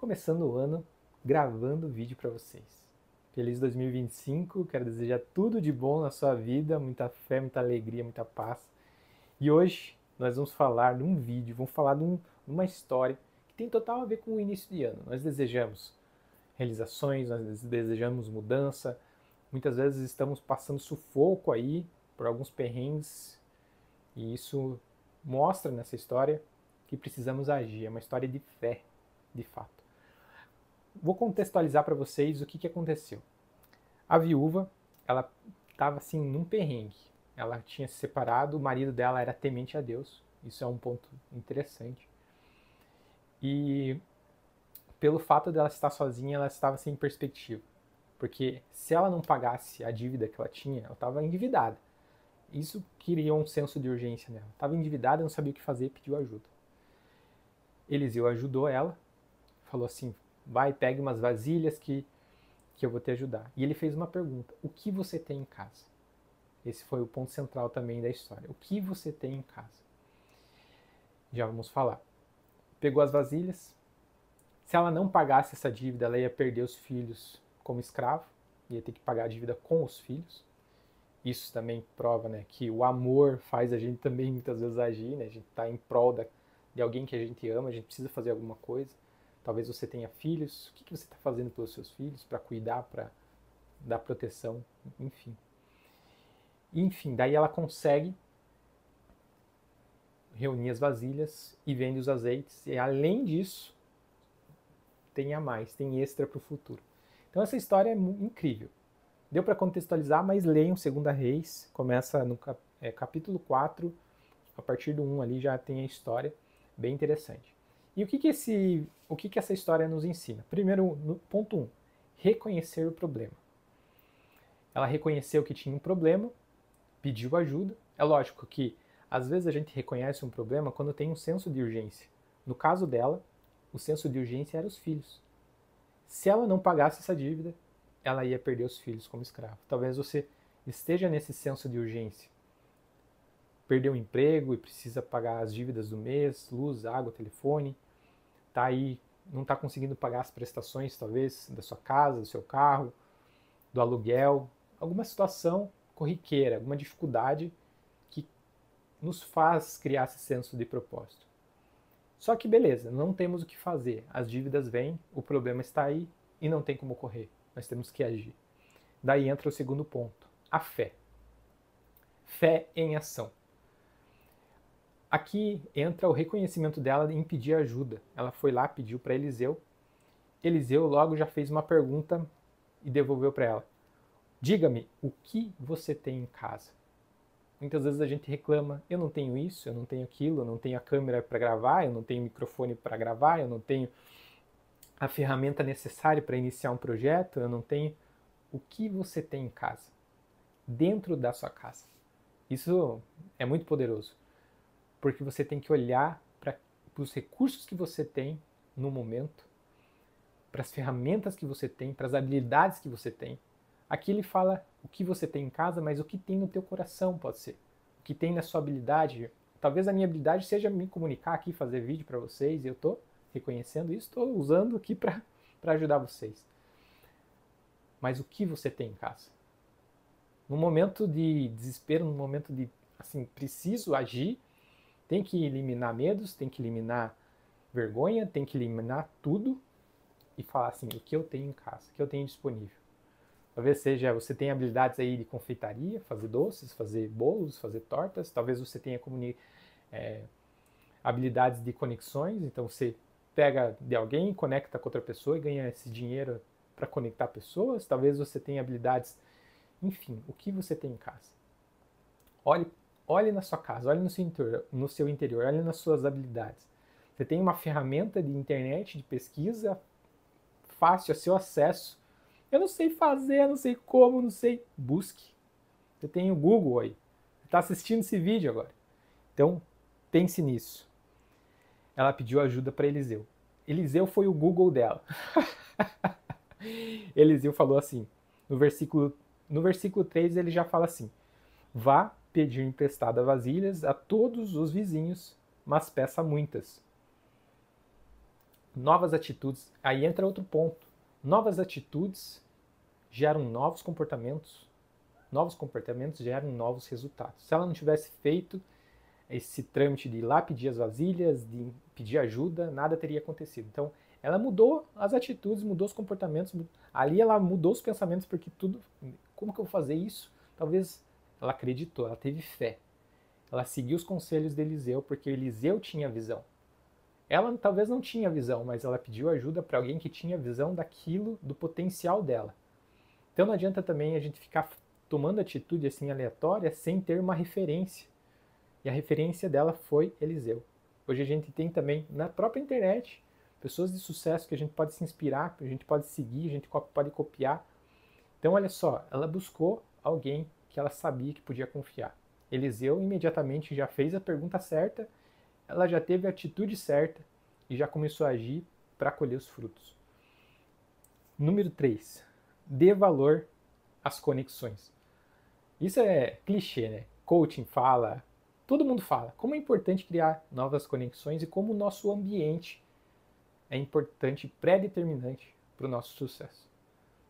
começando o ano gravando vídeo para vocês. Feliz 2025, quero desejar tudo de bom na sua vida, muita fé, muita alegria, muita paz. E hoje nós vamos falar de um vídeo, vamos falar de uma história que tem total a ver com o início de ano. Nós desejamos realizações, nós desejamos mudança, muitas vezes estamos passando sufoco aí por alguns perrengues e isso mostra nessa história que precisamos agir. É uma história de fé, de fato. Vou contextualizar para vocês o que aconteceu. A viúva, ela estava assim num perrengue. Ela tinha se separado, o marido dela era temente a Deus. Isso é um ponto interessante. E pelo fato dela estar sozinha, ela estava sem perspectiva. Porque se ela não pagasse a dívida que ela tinha, ela estava endividada. Isso criou um senso de urgência nela. Estava endividada, não sabia o que fazer e pediu ajuda. Eliseu ajudou ela, falou assim, vai, pegue umas vasilhas que eu vou te ajudar. E ele fez uma pergunta, o que você tem em casa? Esse foi o ponto central também da história. O que você tem em casa? Já vamos falar. Pegou as vasilhas. Se ela não pagasse essa dívida, ela ia perder os filhos como escravo. Ia ter que pagar a dívida com os filhos. Isso também prova, né, que o amor faz a gente também muitas vezes agir. Né? A gente está em prol de alguém que a gente ama, a gente precisa fazer alguma coisa. Talvez você tenha filhos. O que você está fazendo pelos seus filhos? Para cuidar, para dar proteção, enfim. Enfim, daí ela consegue reunir as vasilhas e vende os azeites. E além disso, tem a mais, tem extra para o futuro. Então essa história é incrível. Deu para contextualizar, mas leiam 2 Reis. Começa no capítulo 4, a partir do 1 ali já tem a história. Bem interessante. E o que essa história nos ensina? Primeiro, no ponto 1, reconhecer o problema. Ela reconheceu que tinha um problema, pediu ajuda. É lógico que às vezes a gente reconhece um problema quando tem um senso de urgência. No caso dela, o senso de urgência era os filhos. Se ela não pagasse essa dívida, ela ia perder os filhos como escravo. Talvez você esteja nesse senso de urgência. Perdeu o emprego e precisa pagar as dívidas do mês, luz, água, telefone. Tá aí, não está conseguindo pagar as prestações, talvez, da sua casa, do seu carro, do aluguel. Alguma situação corriqueira, alguma dificuldade que nos faz criar esse senso de propósito. Só que beleza, não temos o que fazer. As dívidas vêm, o problema está aí e não tem como correr. Nós temos que agir. Daí entra o segundo ponto, a fé. Fé em ação. Aqui entra o reconhecimento dela em pedir ajuda. Ela foi lá, pediu para Eliseu. Eliseu logo já fez uma pergunta e devolveu para ela. Diga-me, o que você tem em casa? Muitas vezes a gente reclama, eu não tenho isso, eu não tenho aquilo, eu não tenho a câmera para gravar, eu não tenho microfone para gravar, eu não tenho a ferramenta necessária para iniciar um projeto, eu não tenho. O que você tem em casa? Dentro da sua casa. Isso é muito poderoso, porque você tem que olhar para os recursos que você tem no momento, para as ferramentas que você tem, para as habilidades que você tem. Aqui ele fala o que você tem em casa, mas o que tem no teu coração pode ser. O que tem na sua habilidade. Talvez a minha habilidade seja me comunicar aqui, fazer vídeo para vocês, e eu estou reconhecendo isso, estou usando aqui para ajudar vocês. Mas o que você tem em casa? No momento de desespero, no momento de, assim, preciso agir, tem que eliminar medos, tem que eliminar vergonha, tem que eliminar tudo e falar assim, o que eu tenho em casa, o que eu tenho disponível. Talvez seja, você tenha habilidades aí de confeitaria, fazer doces, fazer bolos, fazer tortas. Talvez você tenha habilidades de conexões, então você pega de alguém, conecta com outra pessoa e ganha esse dinheiro para conectar pessoas. Talvez você tenha habilidades, enfim, o que você tem em casa. Olhe na sua casa, olhe no seu interior, olhe nas suas habilidades. Você tem uma ferramenta de internet, de pesquisa, fácil a seu acesso. Eu não sei fazer, eu não sei como, não sei. Busque. Você tem o Google aí. Você está assistindo esse vídeo agora. Então, pense nisso. Ela pediu ajuda para Eliseu. Eliseu foi o Google dela. Eliseu falou assim, no versículo 3 ele já fala assim, vá pedir emprestada vasilhas a todos os vizinhos, mas peça muitas. Novas atitudes, aí entra outro ponto. Novas atitudes geram novos comportamentos geram novos resultados. Se ela não tivesse feito esse trâmite de ir lá pedir as vasilhas, de pedir ajuda, nada teria acontecido. Então, ela mudou as atitudes, mudou os comportamentos, ali ela mudou os pensamentos, porque tudo, como que eu vou fazer isso? Talvez ela acreditou, ela teve fé. Ela seguiu os conselhos de Eliseu, porque Eliseu tinha visão. Ela talvez não tinha visão, mas ela pediu ajuda para alguém que tinha visão daquilo, do potencial dela. Então não adianta também a gente ficar tomando atitude assim aleatória sem ter uma referência. E a referência dela foi Eliseu. Hoje a gente tem também na própria internet pessoas de sucesso que a gente pode se inspirar, que a gente pode seguir, a gente pode copiar. Então olha só, ela buscou alguém que ela sabia que podia confiar. Eliseu imediatamente já fez a pergunta certa, ela já teve a atitude certa e já começou a agir para colher os frutos. Número 3. Dê valor às conexões. Isso é clichê, né? Coaching fala, todo mundo fala. Como é importante criar novas conexões e como o nosso ambiente é importante, pré-determinante para o nosso sucesso.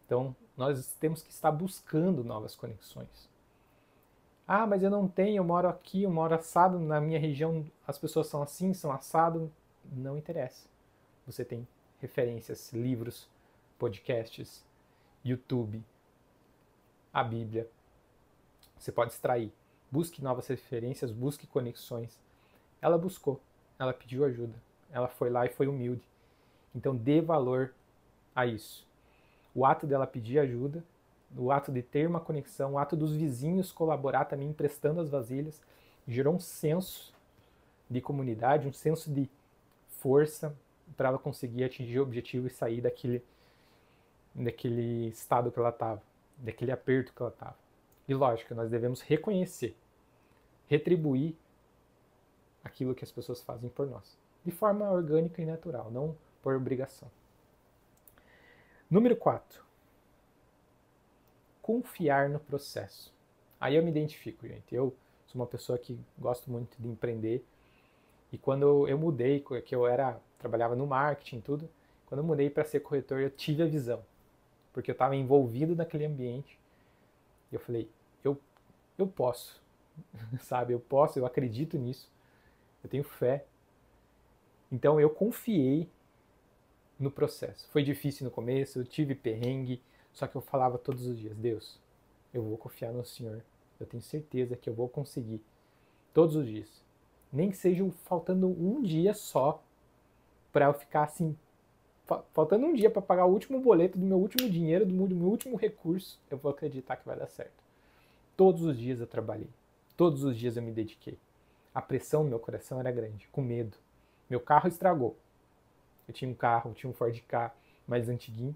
Então, nós temos que estar buscando novas conexões. Ah, mas eu não tenho, eu moro aqui, eu moro assado, na minha região as pessoas são assim, são assado. Não interessa. Você tem referências, livros, podcasts, YouTube, a Bíblia. Você pode extrair. Busque novas referências, busque conexões. Ela buscou, ela pediu ajuda, ela foi lá e foi humilde. Então dê valor a isso. O ato dela pedir ajuda, o ato de ter uma conexão, o ato dos vizinhos colaborar também emprestando as vasilhas, gerou um senso de comunidade, um senso de força para ela conseguir atingir o objetivo e sair daquele estado que ela estava, daquele aperto que ela estava. E lógico, nós devemos reconhecer, retribuir aquilo que as pessoas fazem por nós, de forma orgânica e natural, não por obrigação. Número 4. Confiar no processo. Aí eu me identifico, gente. Eu sou uma pessoa que gosto muito de empreender. E quando eu mudei, que eu trabalhava no marketing e tudo, quando eu mudei para ser corretor, eu tive a visão. Porque eu estava envolvido naquele ambiente. E eu falei, eu posso, sabe? Eu posso, eu acredito nisso. Eu tenho fé. Então eu confiei no processo. Foi difícil no começo, eu tive perrengue, só que eu falava todos os dias, Deus, eu vou confiar no Senhor. Eu tenho certeza que eu vou conseguir. Todos os dias. Nem que seja faltando um dia só para eu ficar assim, faltando um dia para pagar o último boleto do meu último dinheiro, do meu último recurso, eu vou acreditar que vai dar certo. Todos os dias eu trabalhei. Todos os dias eu me dediquei. A pressão no meu coração era grande, com medo. Meu carro estragou. Eu tinha um carro, tinha um Ford Ka mais antiguinho.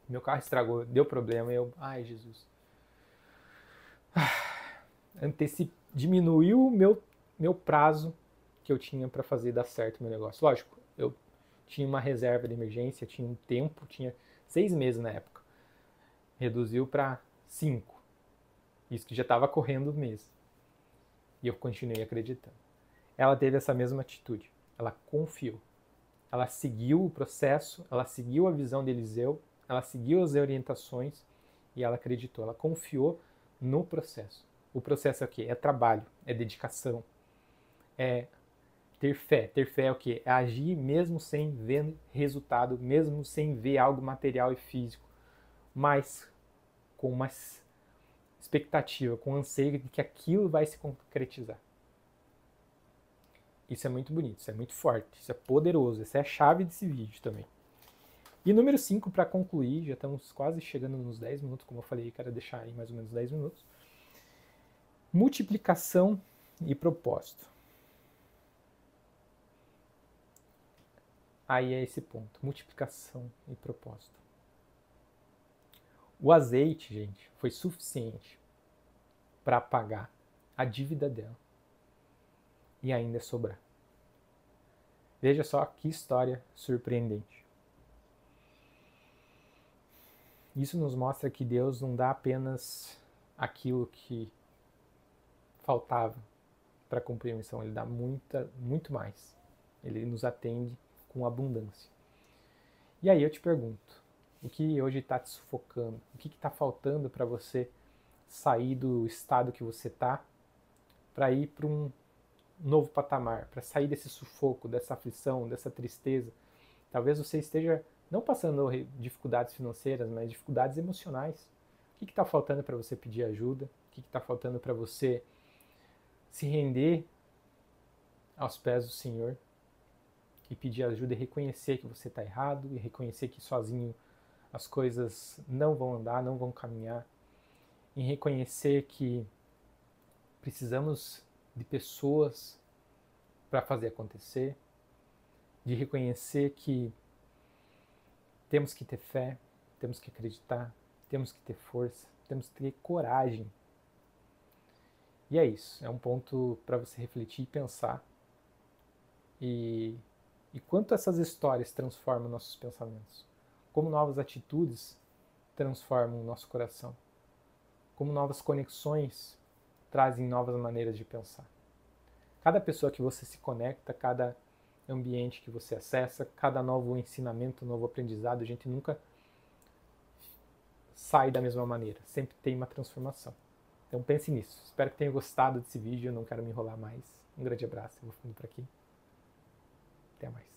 Meu carro estragou, deu problema e eu, ai Jesus. Diminuiu o meu prazo que eu tinha para fazer dar certo o meu negócio. Lógico, eu tinha uma reserva de emergência, tinha um tempo, tinha 6 meses na época. Reduziu para 5. Isso que já estava correndo o mês. E eu continuei acreditando. Ela teve essa mesma atitude. Ela confiou. Ela seguiu o processo, ela seguiu a visão de Eliseu, ela seguiu as orientações e ela acreditou. Ela confiou no processo. O processo é o quê? É trabalho, é dedicação, é ter fé. Ter fé é o quê? É agir mesmo sem ver resultado, mesmo sem ver algo material e físico, mas com uma expectativa, com anseio de que aquilo vai se concretizar. Isso é muito bonito, isso é muito forte, isso é poderoso, essa é a chave desse vídeo também. E número 5, para concluir, já estamos quase chegando nos 10 minutos, como eu falei, quero deixar aí mais ou menos 10 minutos. Multiplicação e propósito. Aí é esse ponto, multiplicação e propósito. O azeite, gente, foi suficiente para pagar a dívida dela e ainda sobrar. Veja só que história surpreendente. Isso nos mostra que Deus não dá apenas aquilo que faltava para cumprir a missão, Ele dá muito mais. Ele nos atende com abundância. E aí eu te pergunto, o que hoje está te sufocando? O que está faltando para você sair do estado que você está para ir para um novo patamar, para sair desse sufoco, dessa aflição, dessa tristeza? Talvez você esteja não passando dificuldades financeiras, mas dificuldades emocionais. O que está faltando para você pedir ajuda? O que está faltando para você se render aos pés do Senhor e pedir ajuda e reconhecer que você está errado e reconhecer que sozinho as coisas não vão andar, não vão caminhar, em reconhecer que precisamos de pessoas para fazer acontecer, de reconhecer que temos que ter fé, temos que acreditar, temos que ter força, temos que ter coragem. E é isso, é um ponto para você refletir e pensar. E quanto essas histórias transformam nossos pensamentos, como novas atitudes transformam o nosso coração, como novas conexões trazem novas maneiras de pensar. Cada pessoa que você se conecta, cada ambiente que você acessa, cada novo ensinamento, novo aprendizado, a gente nunca sai da mesma maneira, sempre tem uma transformação. Então pense nisso. Espero que tenha gostado desse vídeo, eu não quero me enrolar mais. Um grande abraço, eu vou ficando por aqui. Até mais.